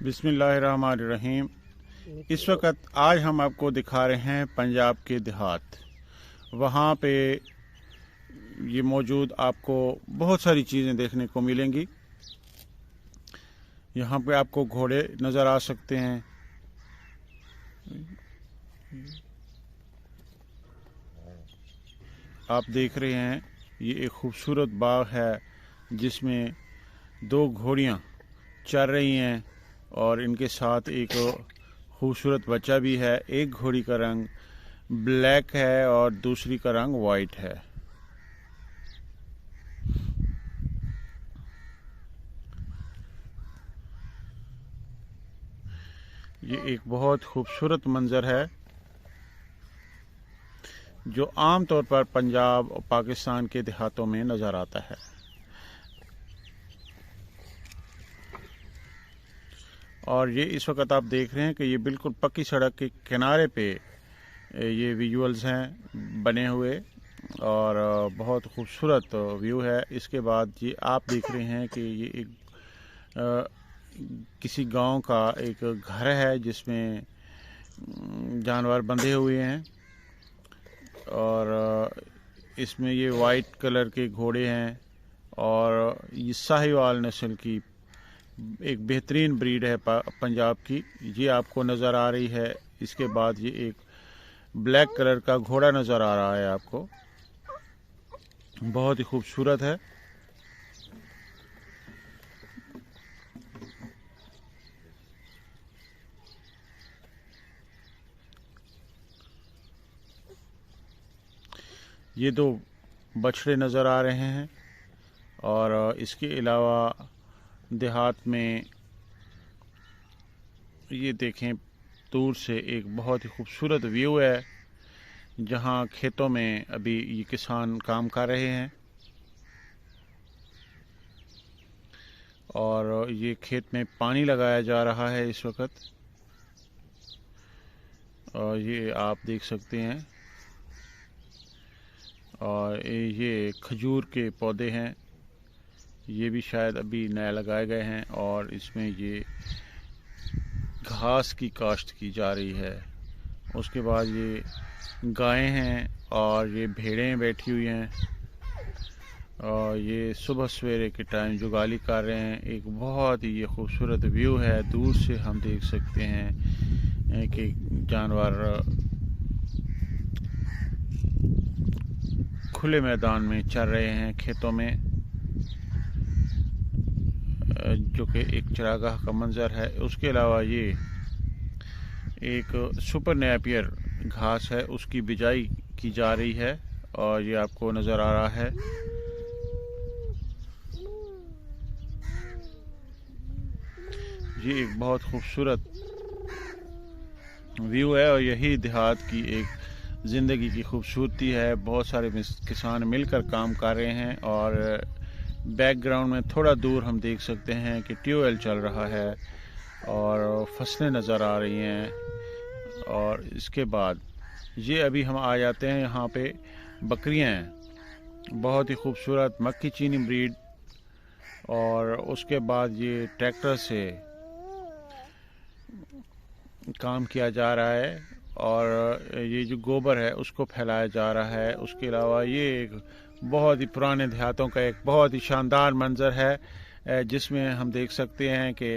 बिस्मिल्लाहिर्रहमानिर्रहीम। इस वक्त आज हम आपको दिखा रहे हैं पंजाब के देहात। वहाँ पे ये मौजूद आपको बहुत सारी चीज़ें देखने को मिलेंगी। यहाँ पे आपको घोड़े नज़र आ सकते हैं। आप देख रहे हैं ये एक खूबसूरत बाग है जिसमें दो घोड़ियाँ चल रही हैं और इनके साथ एक खूबसूरत बच्चा भी है। एक घोड़ी का रंग ब्लैक है और दूसरी का रंग वाइट है। ये एक बहुत खूबसूरत मंजर है जो आम तौर पर पंजाब और पाकिस्तान के देहातों में नज़र आता है। और ये इस वक्त आप देख रहे हैं कि ये बिल्कुल पक्की सड़क के किनारे पे ये विजुअल्स हैं बने हुए और बहुत खूबसूरत व्यू है। इसके बाद ये आप देख रहे हैं कि ये एक किसी गांव का एक घर है जिसमें जानवर बंधे हुए हैं और इसमें ये वाइट कलर के घोड़े हैं और ये साहिवाल नस्ल की एक बेहतरीन ब्रीड है पंजाब की। ये आपको नज़र आ रही है। इसके बाद ये एक ब्लैक कलर का घोड़ा नज़र आ रहा है आपको, बहुत ही खूबसूरत है। ये दो बछड़े नज़र आ रहे हैं और इसके अलावा देहात में ये देखें दूर से एक बहुत ही खूबसूरत व्यू है जहाँ खेतों में अभी ये किसान काम कर रहे हैं और ये खेत में पानी लगाया जा रहा है इस वक्त। और ये आप देख सकते हैं और ये खजूर के पौधे हैं, ये भी शायद अभी नया लगाए गए हैं और इसमें ये घास की काश्त की जा रही है। उसके बाद ये गायें हैं और ये भेड़ें बैठी हुई हैं और ये सुबह सवेरे के टाइम जुगाली कर रहे हैं। एक बहुत ही ये खूबसूरत व्यू है। दूर से हम देख सकते हैं कि जानवर खुले मैदान में चल रहे हैं खेतों में, जो कि एक चरागाह का मंजर है। उसके अलावा ये एक सुपर नेपियर घास है, उसकी बिजाई की जा रही है और ये आपको नज़र आ रहा है। ये एक बहुत खूबसूरत व्यू है और यही देहात की एक ज़िंदगी की खूबसूरती है। बहुत सारे किसान मिलकर काम कर रहे हैं और बैकग्राउंड में थोड़ा दूर हम देख सकते हैं कि ट्यूबवेल चल रहा है और फसलें नज़र आ रही हैं। और इसके बाद ये अभी हम आ जाते हैं यहाँ पे बकरियाँ हैं, बहुत ही खूबसूरत मक्की चीनी ब्रीड। और उसके बाद ये ट्रैक्टर से काम किया जा रहा है और ये जो गोबर है उसको फैलाया जा रहा है। उसके अलावा ये एक बहुत ही पुराने देहातों का एक बहुत ही शानदार मंजर है जिसमें हम देख सकते हैं कि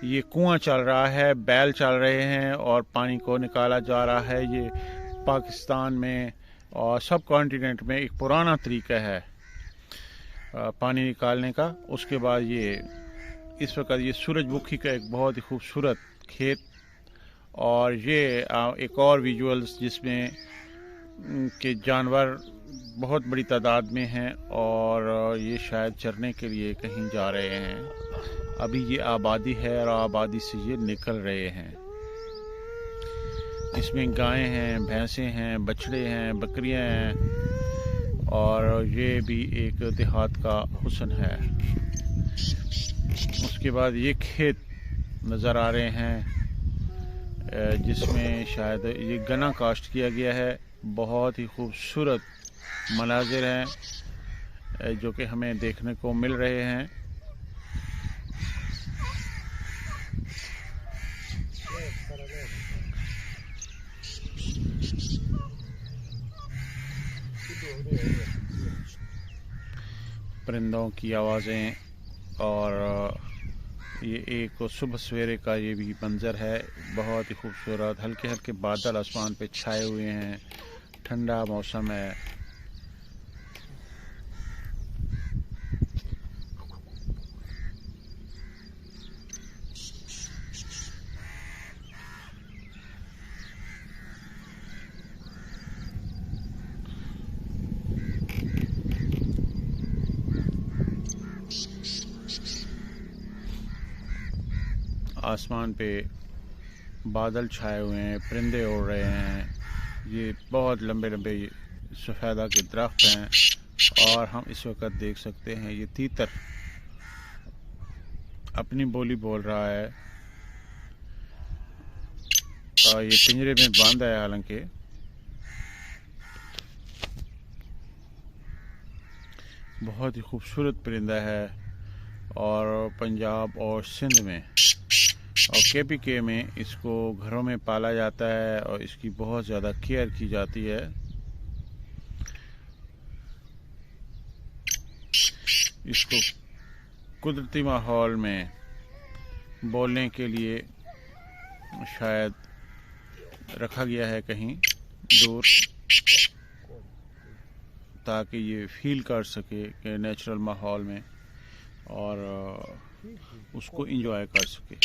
ये कुआं चल रहा है, बैल चल रहे हैं और पानी को निकाला जा रहा है। ये पाकिस्तान में और सब कॉन्टिनेंट में एक पुराना तरीका है पानी निकालने का। उसके बाद ये इस वक्त ये सूरजमुखी का एक बहुत ही खूबसूरत खेत और ये एक और विजुअल्स जिसमें के जानवर बहुत बड़ी तादाद में हैं और ये शायद चरने के लिए कहीं जा रहे हैं। अभी ये आबादी है और आबादी से ये निकल रहे हैं। इसमें गायें हैं, भैंसें हैं, बछड़े हैं, बकरियां हैं और ये भी एक देहात का हुस्न है। उसके बाद ये खेत नज़र आ रहे हैं जिसमें शायद ये गन्ना काश्त किया गया है। बहुत ही खूबसूरत मनाजिर हैं जो कि हमें देखने को मिल रहे हैं। परिंदों की आवाज़ें, और ये एक सुबह सवेरे का ये भी मंज़र है, बहुत ही खूबसूरत। हल्के हल्के बादल आसमान पे छाए हुए हैं, ठंडा मौसम है। आसमान पे बादल छाए हुए हैं, परिंदे उड़ रहे हैं। ये बहुत लंबे लंबे सफ़ेदा के दरख्त हैं, और हम इस वक्त देख सकते हैं ये तीतर अपनी बोली बोल रहा है। और ये पिंजरे में बंद है, हालांकि बहुत ही खूबसूरत परिंदा है। और पंजाब और सिंध में और KPK में इसको घरों में पाला जाता है, और इसकी बहुत ज़्यादा केयर की जाती है। इसको कुदरती माहौल में बोलने के लिए शायद रखा गया है कहीं दूर, ताकि ये फील कर सके कि नेचुरल माहौल में, और उसको एंजॉय कर सके।